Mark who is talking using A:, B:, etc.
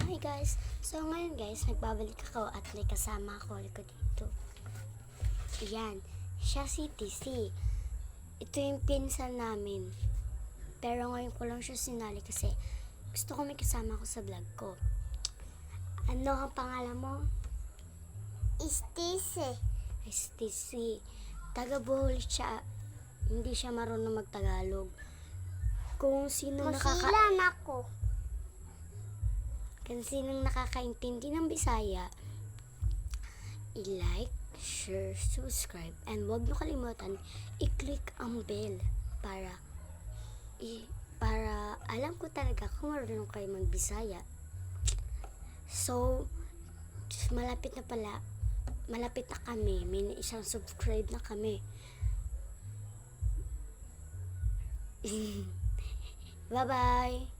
A: Hi guys! So ngayon guys, nagbabalik ako at may kasama ako ko dito. Ayan, siya si TC. Ito yung pinsan namin. Pero ngayon ko lang siya sinali kasi gusto ko may kasama ako sa vlog ko. Ano ang pangalan mo?
B: Istise.
A: TC. Taga Bohol siya. Hindi siya marunong magtagalog. Kung sino
B: Masilan ako.
A: Kung sinong nakakaintindi ng Bisaya, i-like, share, subscribe, and huwag nyo kalimutan, i-click ang bell para alam ko talaga kung marunong kayo mag-Bisaya. So, malapit na kami, may isang subscribe na kami. Bye-bye!